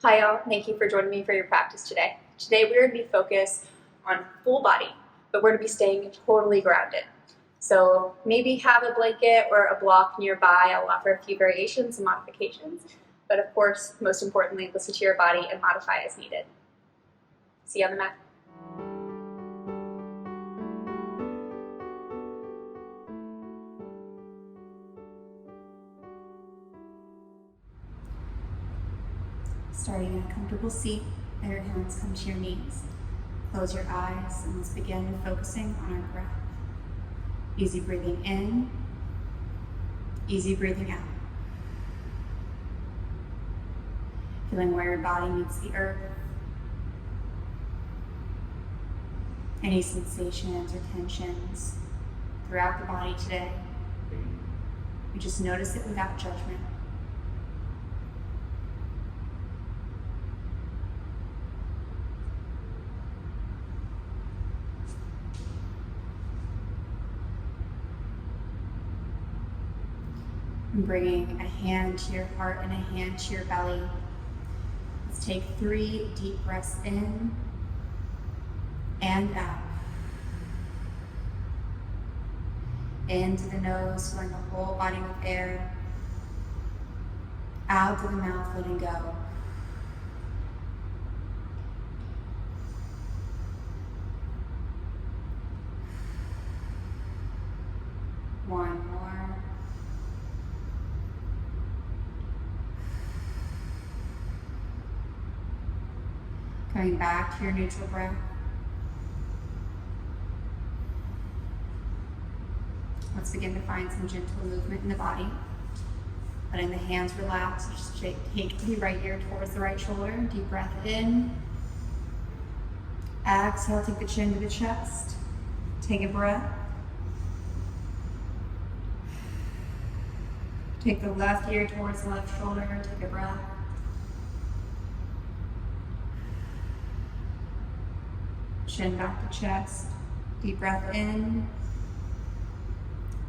Hi y'all, thank you for joining me for your practice today. Today we're going to be focused on full body, but we're going to be staying totally grounded. So maybe have a blanket or a block nearby. I'll offer a few variations and modifications, but of course, most importantly, listen to your body and modify as needed. See you on the mat. Starting in a comfortable seat, let your hands come to your knees. Close your eyes and let's begin focusing on our breath. Easy breathing in, easy breathing out. Feeling where your body meets the earth. Any sensations or tensions throughout the body today. You just notice it without judgment. And bringing a hand to your heart and a hand to your belly. Let's take 3 deep breaths in and out. Into the nose, filling the whole body with air. Out through the mouth, letting go. One more. Coming back to your neutral breath. Let's begin to find some gentle movement in the body. Letting the hands relax. Just take the right ear towards the right shoulder. Deep breath in. Exhale, take the chin to the chest. Take a breath. Take the left ear towards the left shoulder. Take a breath. Chin back to chest. Deep breath in.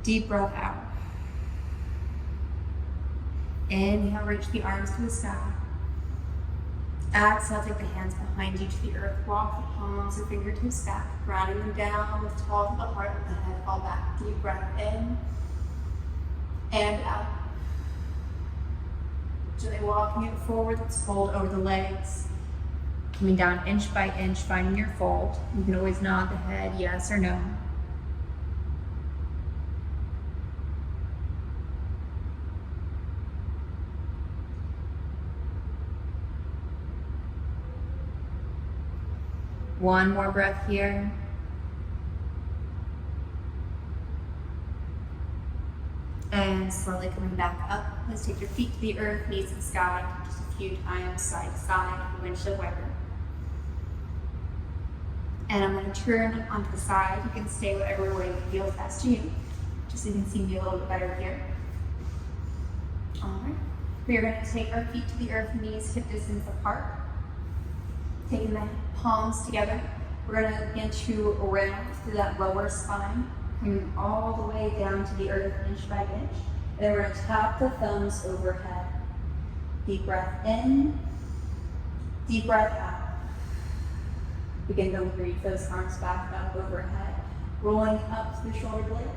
Deep breath out. Inhale, reach the arms to the sky. Exhale, take the hands behind you to the earth. Walk the palms or fingertips back, grounding them down. Lift tall to the heart and the head fall back. Deep breath in and out. Gently walking it forward, let's fold over the legs. Coming down inch by inch, finding your fold. You can always nod the head, yes or no. One more breath here. And slowly coming back up. Let's take your feet to the earth, knees to the sky, just a few times, side to side, windshield wiper. And I'm going to turn onto the side. You can stay whatever way feels best to you, just so you can see me a little bit better here. All right. We are going to take our feet to the earth, knees hip distance apart. Taking the palms together, we're going to begin to round through that lower spine, coming all the way down to the earth inch by inch. And then we're going to tap the thumbs overhead. Deep breath in, deep breath out. Begin to reach those arms back up overhead, rolling up to the shoulder blades,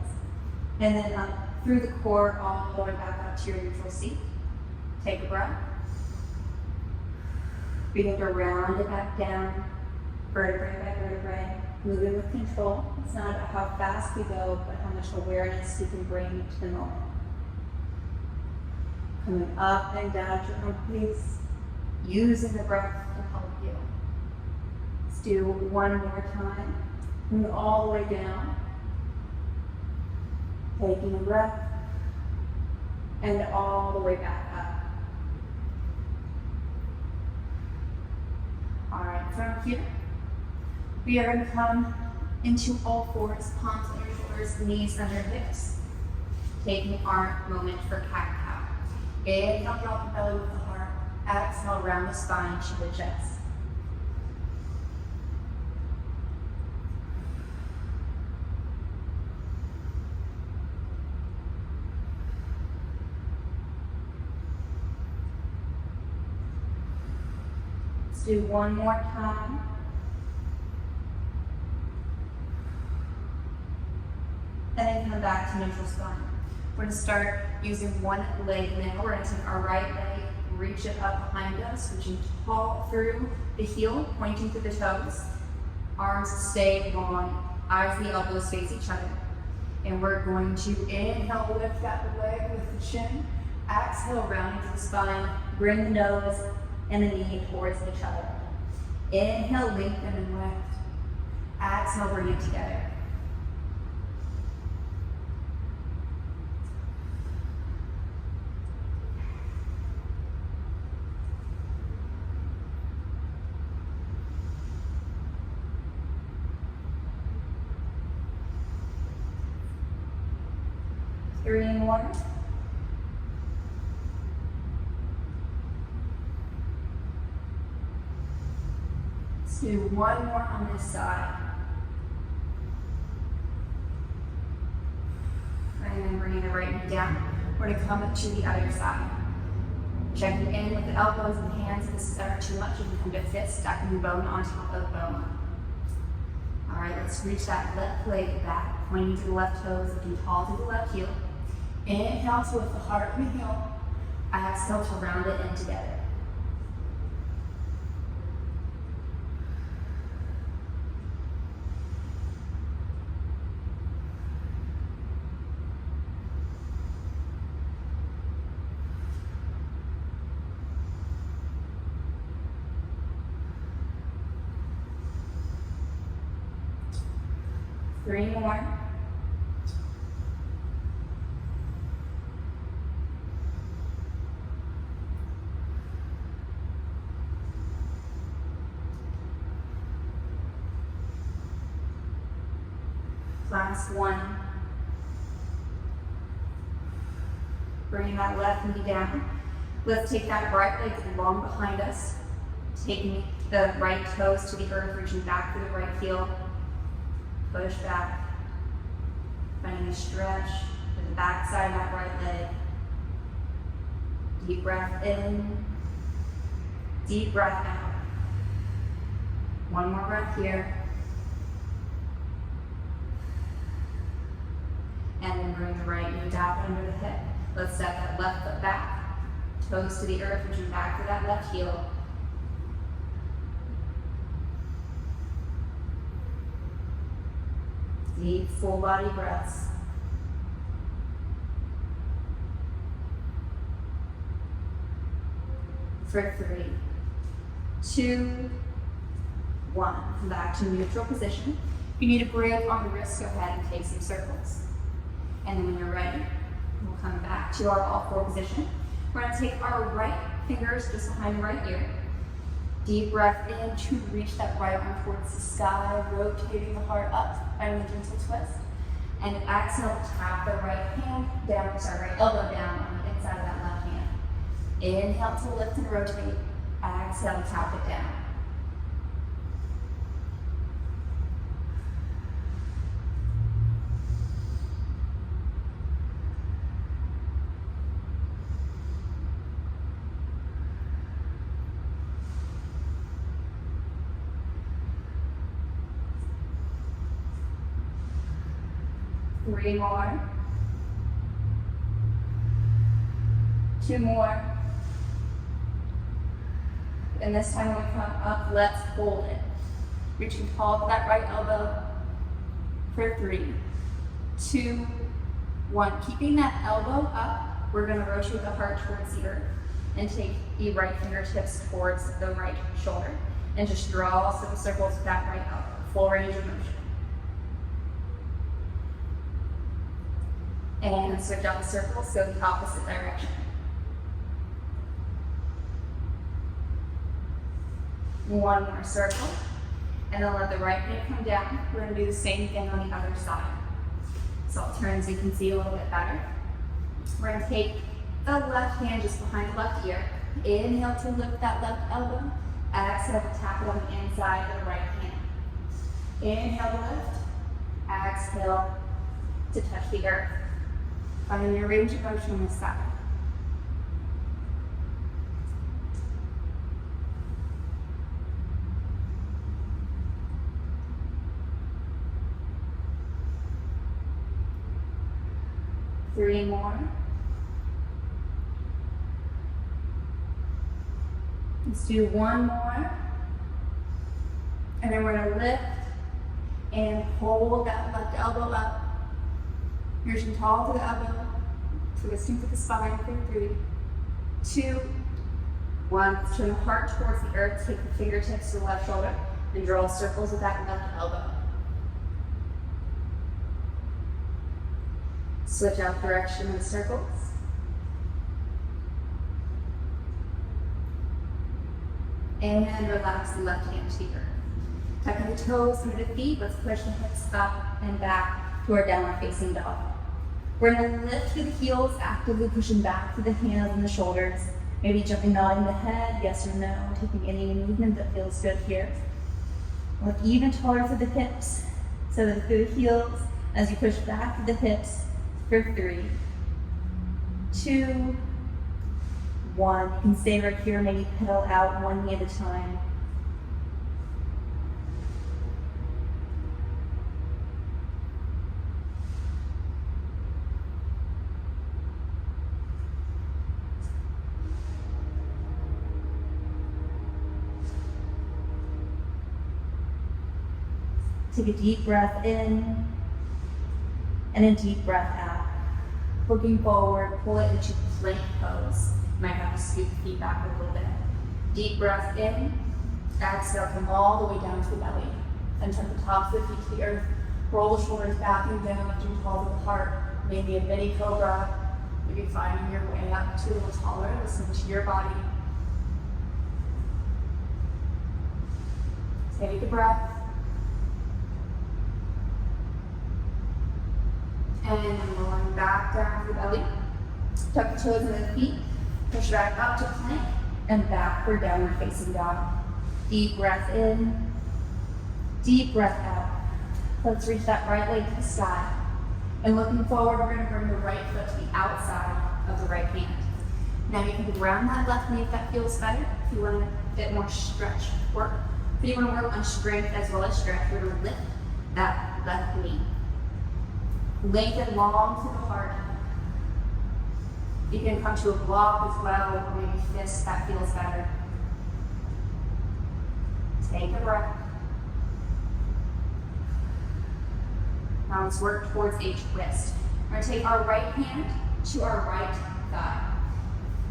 and then up through the core, all the way back up to your neutral seat. Take a breath. Begin to round it back down, vertebrae by vertebrae, moving with control. It's not about how fast we go, but how much awareness we can bring to the moment. Coming up and down at your own pace, using the breath to help you. Let's do one more time. Move all the way down. Taking a breath, and all the way back up. All right, from here, we are going to come into all fours, palms under shoulders, knees under hips. Taking our moment for cat-cow. Inhale, drop the belly with the heart. Exhale, round the spine to the chest. Let's do one more time. And then come back to neutral spine. We're going to start using one leg now. We're going to take our right leg, reach it up behind us, reaching tall through the heel, pointing to the toes. Arms stay long, eyes and the elbows face each other. And we're going to inhale, lift that leg with the chin. Exhale, round into the spine. Bring the nose and the knee towards each other. Inhale, lengthen and lift. Exhale, bring it together. Three more. Let's do one more on this side. And then bringing the right knee down. We're going to come to the other side. Checking in with the elbows and hands. If this is ever too much, you can come to fist, stacking the bone on top of bone. All right, let's reach that left leg back, pointing to the left toes, looking tall to the left heel. Inhale to lift the heart and the heel. Exhale to round it in together. Three more. Last one. Bringing that left knee down. Let's take that right leg long behind us. Taking the right toes to the earth, reaching back through the right heel. Push back. Finding a stretch to the back side of that right leg. Deep breath in. Deep breath out. One more breath here. And then bring the right knee down under the hip. Let's step that left foot back. Toes to the earth, reaching back to that left heel. Deep, full body breaths. For 3, 2, 1. Come back to neutral position. If you need a grip on the wrist, go ahead and take some circles. And then when you're ready, we'll come back to our all-four position. We're going to take our right fingers just behind the right ear. Deep breath in to reach that right arm towards the sky, rotating the heart up, finding a gentle twist. And exhale, tap the right hand down, right elbow down on the inside of that left hand. Inhale to lift and rotate. Exhale, tap it down. Three more. 2 more. And this time when we come up, let's hold it. Reaching tall to that right elbow for 3, 2, 1. Keeping that elbow up, we're going to rotate the heart towards the earth and take the right fingertips towards the right shoulder and just draw some circles with that right elbow. Full range of motion. And switch out the circles, go the opposite direction. One more circle, and then let the right knee come down. We're going to do the same thing on the other side. So I'll turn so you can see a little bit better. We're going to take the left hand just behind the left ear. Inhale to lift that left elbow. Exhale to tap it on the inside of the right hand. Inhale to lift. Exhale to touch the earth. Finding your range of motion on this side. 3 more. Let's do 1 more. And then we're gonna lift and hold that left elbow up. Reaching tall to the elbow, twisting to the spine for 3, 2, 1. Let's turn the heart towards the earth, take the fingertips to the left shoulder, and draw circles with that left elbow. Switch out direction of the circles. And relax the left hand to the earth. Tucking the toes under the feet, let's push the hips up and back to our downward facing dog. We're gonna lift through the heels, actively pushing back through the hands and the shoulders. Maybe jumping, nodding the head, yes or no, taking any movement that feels good here. Look even taller through the hips, so that through the heels, as you push back through the hips, for 3, 2, 1. You can stay right here, maybe pedal out one knee at a time. Take a deep breath in and a deep breath out. Looking forward, pull it into plank pose. You might have to scoot the feet back a little bit. Deep breath in, exhale, come all the way down to the belly. Then turn the tops of the feet to the earth. Roll the shoulders back and down, lifting tall to the heart. Maybe a mini cobra. Maybe finding your way up to a little taller. Listen to your body. Take a breath. And then rolling back down to the belly. Tuck the toes into the feet. Push back up to plank and back for downward facing dog. Deep breath in, deep breath out. Let's reach that right leg to the sky. And looking forward, we're going to bring the right foot to the outside of the right hand. Now you can ground that left knee if that feels better. If you want a bit more stretch work. If you want to work on strength as well as stretch, we're going to lift that left knee. Lengthen long through the heart. You can come to a block as well, or maybe fist, that feels better. Take a breath. Now let's work towards a twist. We're going to take our right hand to our right thigh.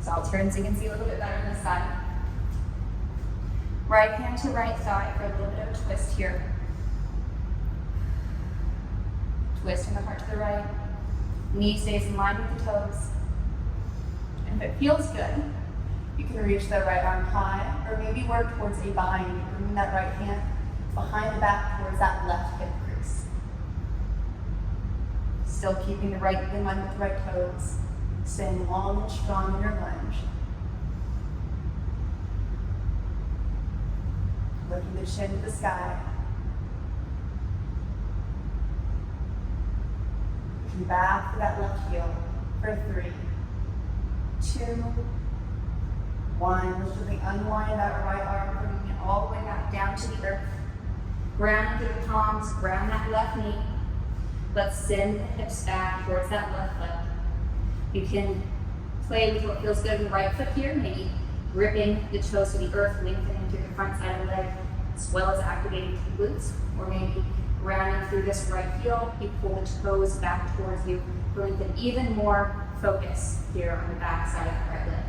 So I'll turn so you can see a little bit better on this side. Right hand to right thigh for a little bit of a twist here. Twisting the heart to the right. Knee stays in line with the toes. And if it feels good, you can reach the right arm high, or maybe work towards a bind, bringing that right hand behind the back towards that left hip crease. Still keeping the right in line with the right toes, staying long and strong in your lunge. Lifting the chin to the sky. Looking back to that left heel for 3, 2, 1. Let's just unwind that right arm, bringing it all the way back down to the earth. Ground through the palms, ground that left knee. Let's send the hips back towards that left leg. You can play with what feels good in the right foot here, maybe gripping the toes to the earth, lengthening through the front side of the leg, as well as activating the glutes, or maybe rounding through this right heel, you pull the toes back towards you, lengthen even more focus here on the back side of the right leg.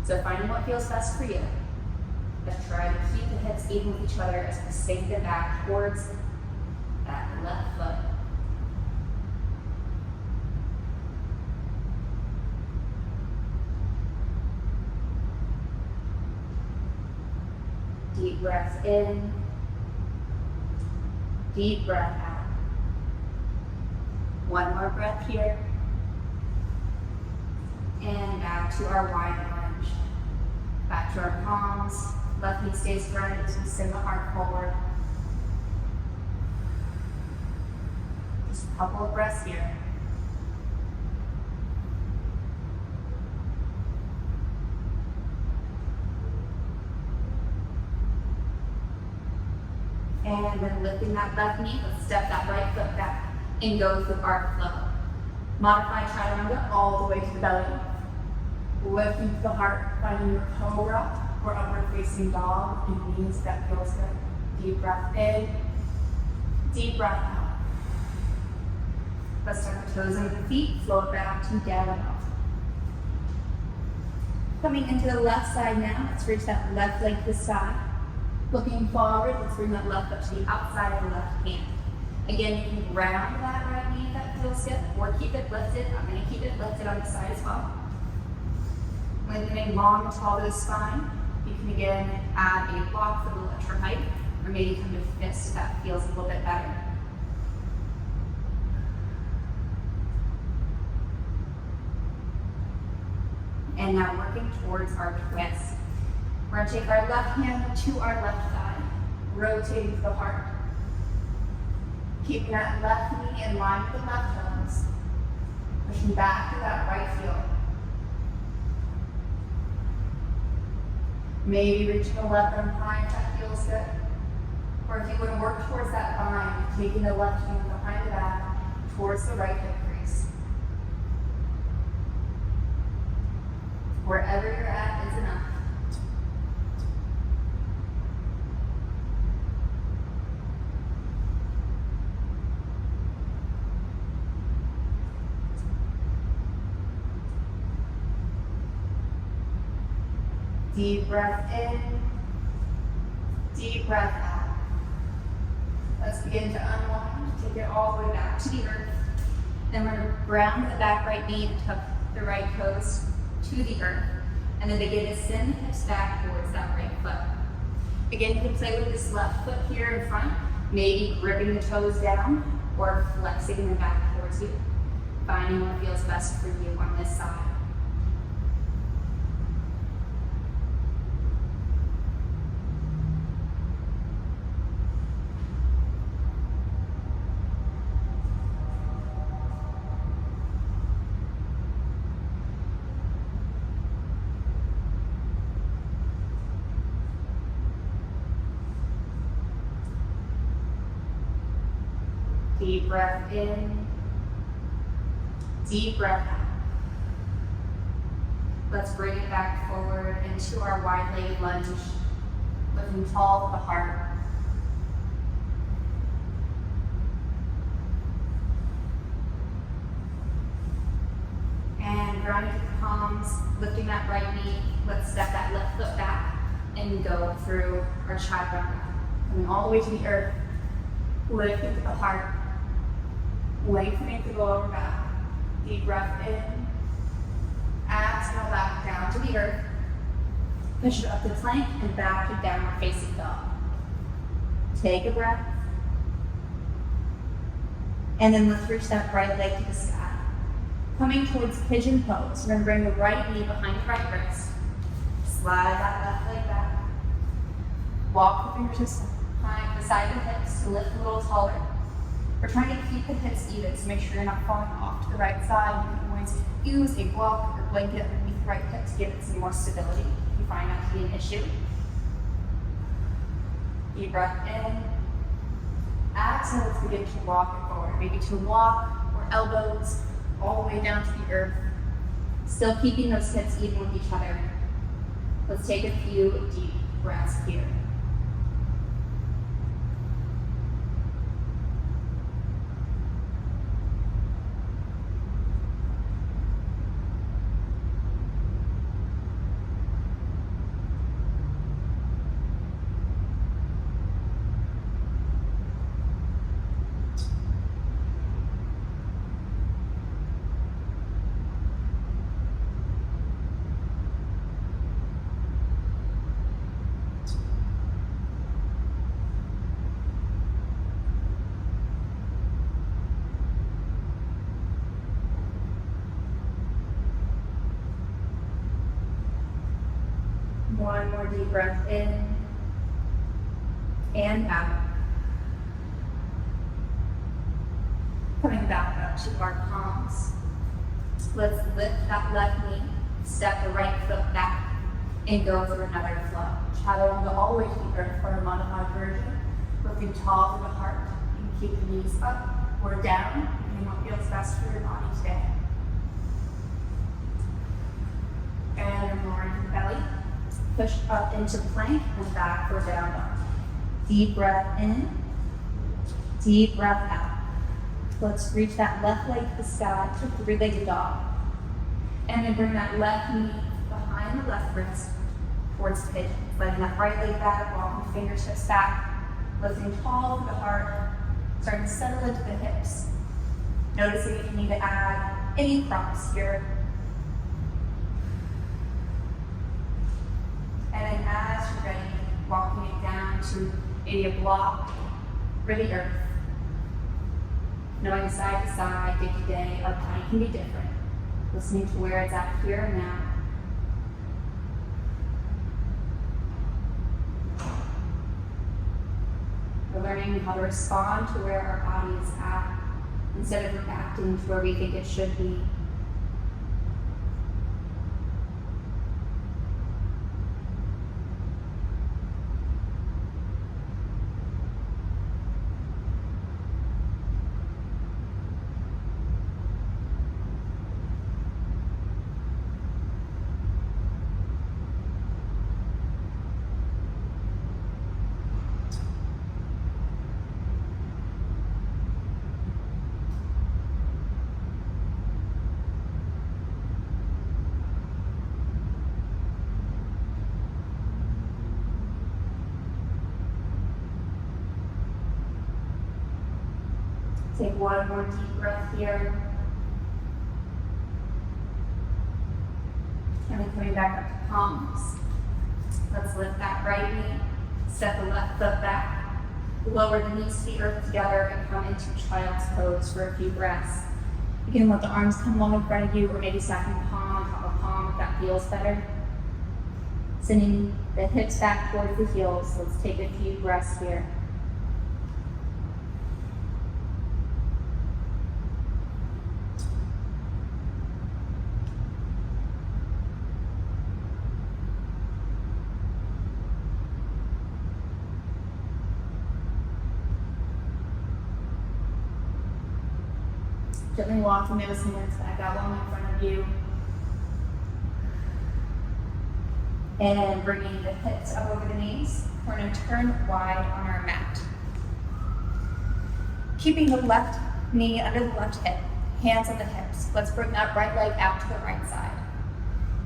So finding what feels best for you. Let's try to keep the hips even with each other as we sink them back towards that left foot. Deep breath in, deep breath out. One more breath here. And back to our wide lunge. Back to our palms. Left knee stays grounded as we send the heart forward. Just a couple of breaths here. And then lifting that left knee, let's step that right foot back and go through arc flow. Modify chaturanga all the way to the belly. Lifting to the heart, finding your cobra or upward facing dog and knees. That feels good. Deep breath in, deep breath out. Let's tuck the toes under the feet, float back to down and up. Coming into the left side now, let's reach that left leg to the side. Looking forward, let's bring that left foot to the outside of the left hand. Again, you can ground that right knee if that feels good, or keep it lifted. I'm going to keep it lifted on the side as well. Lengthening long and tall to the spine. You can again add a block for a little extra height, or maybe come to fist if that feels a little bit better. And now working towards our twist. We're going to take our left hand to our left thigh, rotating to the heart. Keeping that left knee in line with the left toes. Pushing back to that right heel. Maybe reaching the left arm high if that feels good. Or if you want to work towards that bind, taking the left hand behind the back towards the right hip crease. Wherever you're at is enough. Deep breath in, deep breath out. Let's begin to unwind, take it all the way back to the earth. Then we're going to ground the back right knee and tuck the right toes to the earth. And then begin to send the hips back towards that right foot. Again, you can play with this left foot here in front, maybe gripping the toes down or flexing them back towards you. Finding what feels best for you on this side. Deep breath in, deep breath out. Let's bring it back forward into our wide-legged lunge, looking tall to the heart. And grounding to the palms, lifting that right knee. Let's step that left foot back and go through our chaturanga. Coming all the way to the earth, lifting to the heart. Lengthening to the lower back. Deep breath in. Exhale back down to the earth. Push it up to plank and back to downward facing dog. Take a breath. And then let's reach that right leg to the sky. Coming towards pigeon pose. We're going to bring the right knee behind the right wrist. Slide that left leg back. Walk the fingertips behind beside the hips to lift a little taller. We're trying to keep the hips even, so make sure you're not falling off to the right side. You can always use a block or blanket underneath the right hip to give it some more stability if you find that to be an issue. Deep breath in. Exhale, let's begin to walk it forward. Maybe to walk or elbows all the way down to the earth. Still keeping those hips even with each other. Let's take a few deep breaths here. One more deep breath in and out. Coming back up to our palms. Let's lift that left knee, step the right foot back, and go through another flow. Chaturanga all the way to the earth for a modified version. Looking tall to the heart. You can keep the knees up. or down, depending on what feels best for your body today. And lower into the belly. Push up into plank and back or down dog. Deep breath in, deep breath out. Let's reach that left leg to the sky to three-legged dog. And then bring that left knee behind the left wrist towards pigeon. Letting that right leg back, walking fingertips back, lifting tall through the heart, starting to settle into the hips. Noticing if you need to add any props here. And then as you're ready, walking it down to maybe a block for the earth. Knowing side to side, day to day, our body can be different. Listening to where it's at here and now. We're learning how to respond to where our body is at instead of reacting to where we think it should be. Take one more deep breath here. And then coming back up to palms. Let's lift that right knee, step the left foot back, lower the knees to the earth together, and come into child's pose for a few breaths. You can let the arms come along in front of you, or maybe stacking palm on top of palm if that feels better. Sending the hips back towards the heels. Let's take a few breaths here. Gently walking those hands back out long in front of you. And bringing the hips up over the knees. We're going to turn wide on our mat. Keeping the left knee under the left hip, hands on the hips. Let's bring that right leg out to the right side.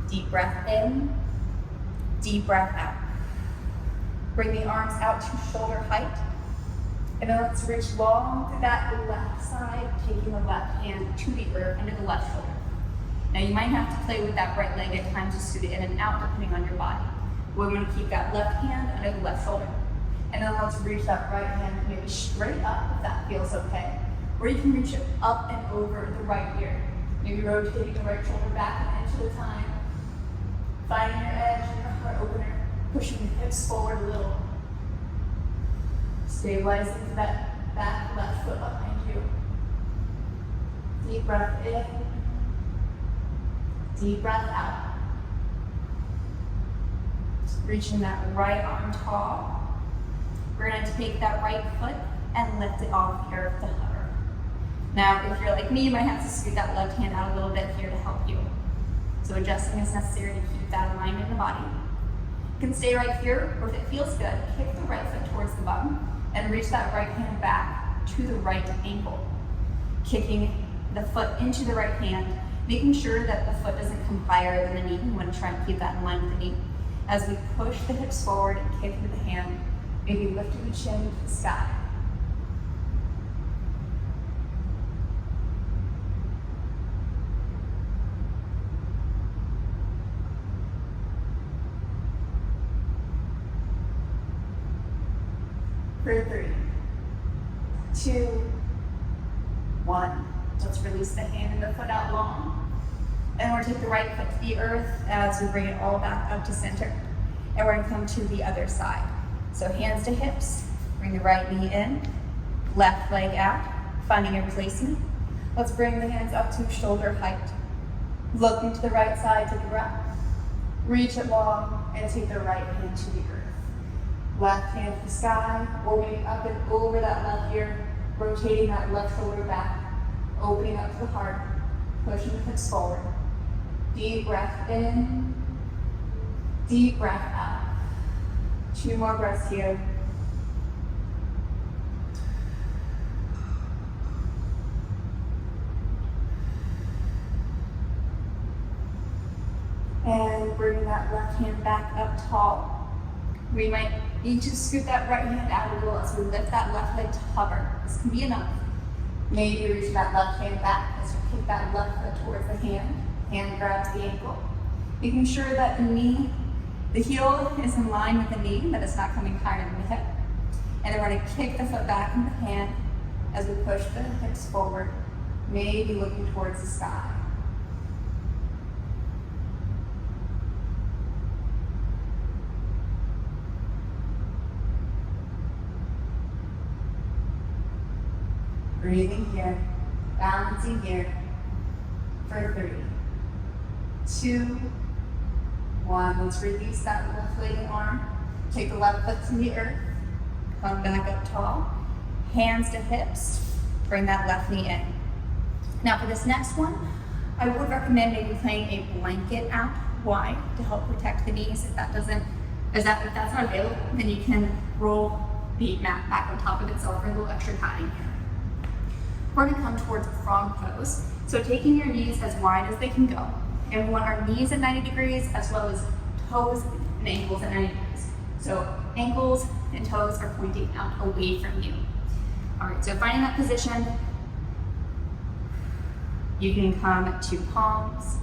Deep breath in, deep breath out. Bring the arms out to shoulder height. And then let's reach long through that left side, taking the left hand to the earth under the left shoulder. Now you might have to play with that right leg at times just to do the in and out depending on your body. We're going to keep that left hand under the left shoulder. And then let's reach that right hand maybe straight up if that feels okay. Or you can reach it up and over the right ear. Maybe rotating the right shoulder back an inch at a time. Finding your edge and your heart opener. Pushing the hips forward a little. Stabilizing to that back left foot behind you. Deep breath in. Deep breath out. Reaching that right arm tall. We're going to take that right foot and lift it off the earth to hover. Now, if you're like me, you might have to scoot that left hand out a little bit here to help you. So adjusting is necessary to keep that alignment in the body. You can stay right here, or if it feels good, kick the right foot towards the bum and reach that right hand back to the right ankle. Kicking the foot into the right hand, making sure that the foot doesn't come higher than the knee. You want to try and keep that in line with the knee. As we push the hips forward and kick with the hand, maybe lifting the chin to the sky. For 3, 2, 1. Let's release the hand and the foot out long. And we're going to take the right foot to the earth as we bring it all back up to center. And we're going to come to the other side. So hands to hips, bring the right knee in, left leg out, finding a placement. Let's bring the hands up to shoulder height. Looking to the right side, take a breath. Reach it long and take the right hand to the earth. Left hand to the sky, or maybe up and over that left ear, rotating that left shoulder back, opening up to the heart, pushing the hips forward. Deep breath in, deep breath out. 2 more breaths here. And bring that left hand back up tall. We might need to scoot that right hand out a little as we lift that left leg to hover. This can be enough. Maybe reach that left hand back as you kick that left foot towards the hand. Hand grabs the ankle. Making sure that the heel is in line with the knee, that it's not coming higher than the hip. And then we're going to kick the foot back in the hand as we push the hips forward, maybe looking towards the sky. Breathing here, balancing here for 3, 2, 1. Let's release that left leg and arm. Take the left foot to the earth. Come back up tall. Hands to hips. Bring that left knee in. Now for this next one, I would recommend maybe playing a blanket out wide to help protect the knees. If that's not available, then you can roll the mat back on top of itself for a little extra padding here. We're going to come towards a frog pose. So taking your knees as wide as they can go. And we want our knees at 90 degrees as well as toes and ankles at 90 degrees. So ankles and toes are pointing out away from you. All right, so finding that position, you can come to palms,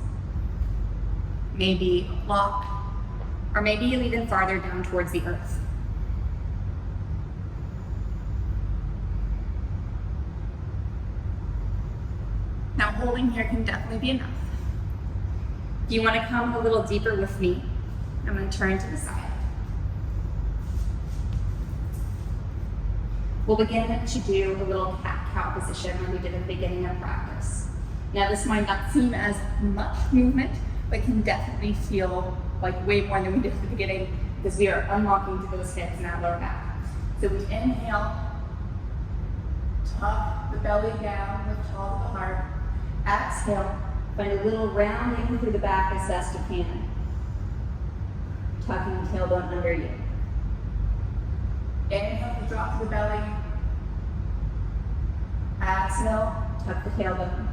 maybe lock, or maybe even farther down towards the earth. Now holding here can definitely be enough. If you want to come a little deeper with me, I'm going to turn to the side. We'll begin to do a little cat-cow position like we did at the beginning of practice. Now this might not seem as much movement, but can definitely feel like way more than we did at the beginning because we are unlocking to those hips and that lower back. So we inhale, tuck the belly down, lift tall to the heart. Exhale, find a little rounding through the back as best you can. Tucking the tailbone under you. Inhale to drop to the belly. Exhale, tuck the tailbone.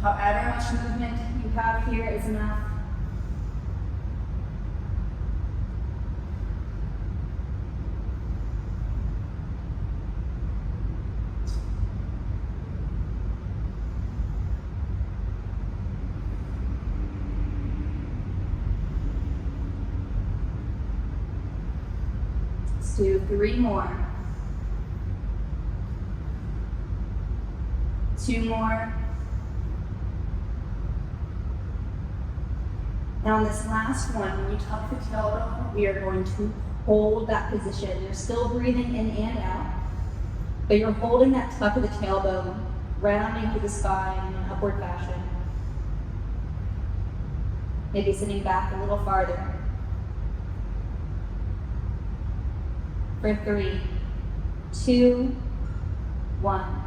However much movement you have here is enough. Let's do 3 more. 2 more. Now on this last one, when you tuck the tailbone, we are going to hold that position. You're still breathing in and out, but you're holding that tuck of the tailbone, rounding through the spine in an upward fashion. Maybe sitting back a little farther. For 3, 2, 1.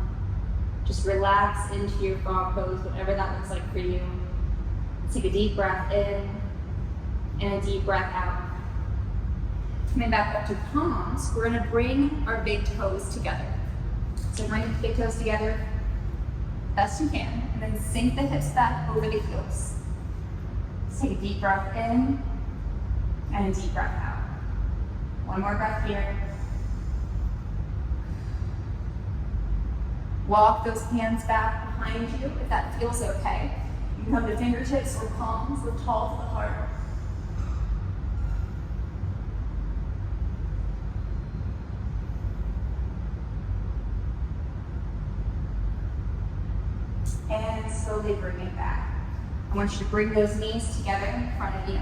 Just relax into your frog pose, whatever that looks like for you. Take a deep breath in and a deep breath out. Coming back up to palms, we're going to bring our big toes together. So bring the big toes together best you can, and then sink the hips back over the heels. Take a deep breath in and a deep breath out. 1 more breath here. Walk those hands back behind you if that feels okay. You can come to fingertips or palms, lift tall to the heart. And slowly bring it back. I want you to bring those knees together in front of you.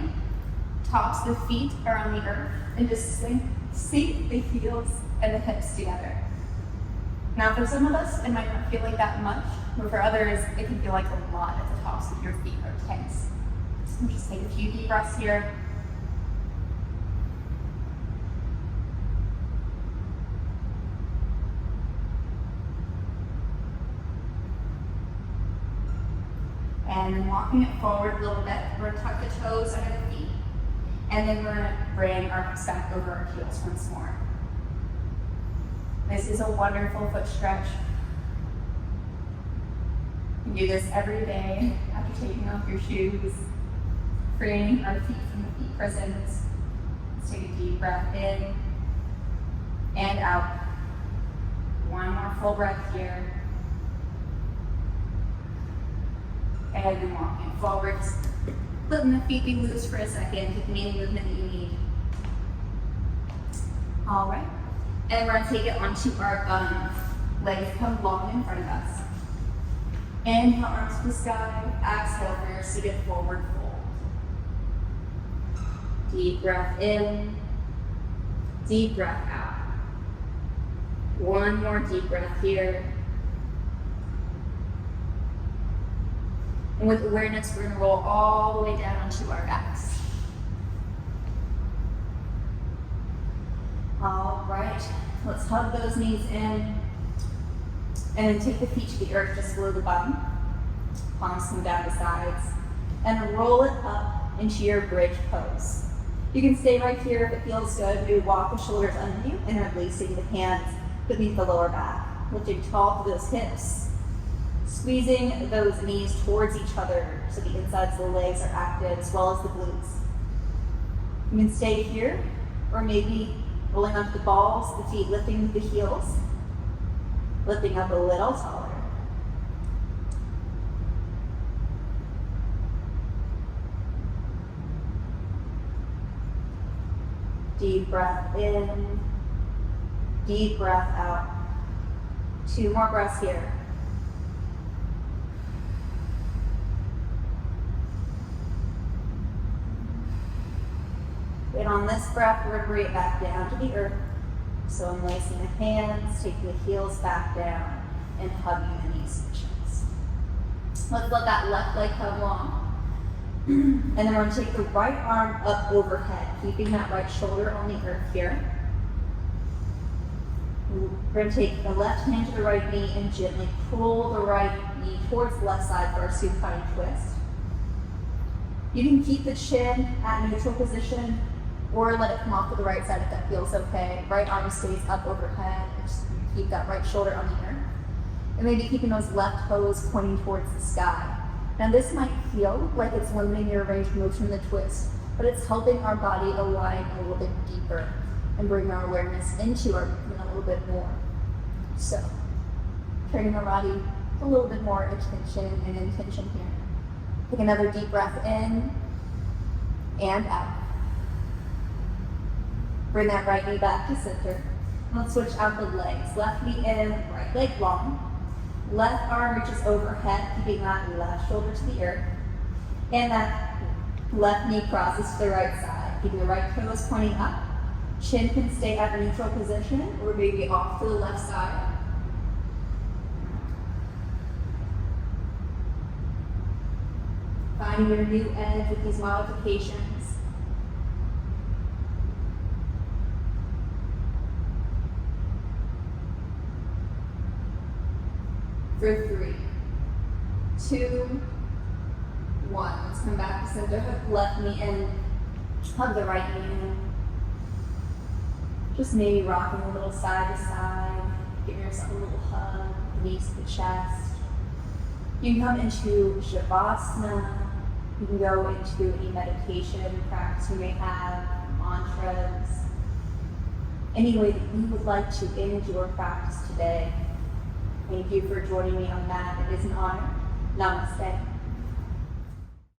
Tops of the feet are on the earth, and just sink the heels and the hips together. Now for some of us, it might not feel like that much, but for others, it can feel like a lot at the tops of your feet are tense. So just take a few deep breaths here. And then walking it forward a little bit, we're gonna tuck the toes under the feet. And then we're gonna bring our hips back over our heels once more. This is a wonderful foot stretch. You can do this every day after taking off your shoes, freeing our feet from the feet prisons. Let's take a deep breath in and out. One more full breath here. And then walking forwards, letting the feet be loose for a second, taking any movement that you need. All right, and we're gonna take it onto our buns. Legs come long in front of us. Inhale, arms to the sky. Exhale for your seated forward fold. Deep breath in, deep breath out. One more deep breath here. And with awareness, we're gonna roll all the way down onto our backs. All right, let's hug those knees in. And then take the feet to the earth just below the bum. Palms come down the sides. And roll it up into your bridge pose. You can stay right here if it feels good. Maybe walk the shoulders under you and releasing the hands beneath the lower back. Lifting tall through those hips. Squeezing those knees towards each other so the insides of the legs are active as well as the glutes. You can stay here or maybe rolling up the balls, the feet lifting the heels. Lifting up a little taller. Deep breath in, deep breath out. 2 more breaths here. And on this breath, we're going to bring it back down to the earth. So unlacing the hands, taking the heels back down, and hugging the knee sections. Let's let that left leg come long. And then we're going to take the right arm up overhead, keeping that right shoulder on the earth here. We're going to take the left hand to the right knee and gently pull the right knee towards the left side for our supine twist. You can keep the chin at neutral position, or let it come off to the right side if that feels okay. Right arm stays up overhead, and just keep that right shoulder on the earth. And maybe keeping those left toes pointing towards the sky. Now this might feel like it's limiting your range of motion in the twist, but it's helping our body align a little bit deeper and bring our awareness into our movement a little bit more. So, turning our body a little bit more attention and intention here. Take another deep breath in and out. Bring that right knee back to center. Let's switch out the legs. Left knee in, right leg long. Left arm reaches overhead, keeping that left shoulder to the earth. And that left knee crosses to the right side, keeping the right toes pointing up. Chin can stay at a neutral position, or maybe off to the left side. Finding your new edge with these modifications. For 3, 2, 1. Let's come back to center. Hook left knee in. Hug the right knee in. Just maybe rocking a little side to side. Give yourself a little hug. Knees to the chest. You can come into Shavasana. You can go into any meditation practice you may have, mantras. Any way that you would like to end your practice today. Thank you for joining me on that. It is an honor. Namaste.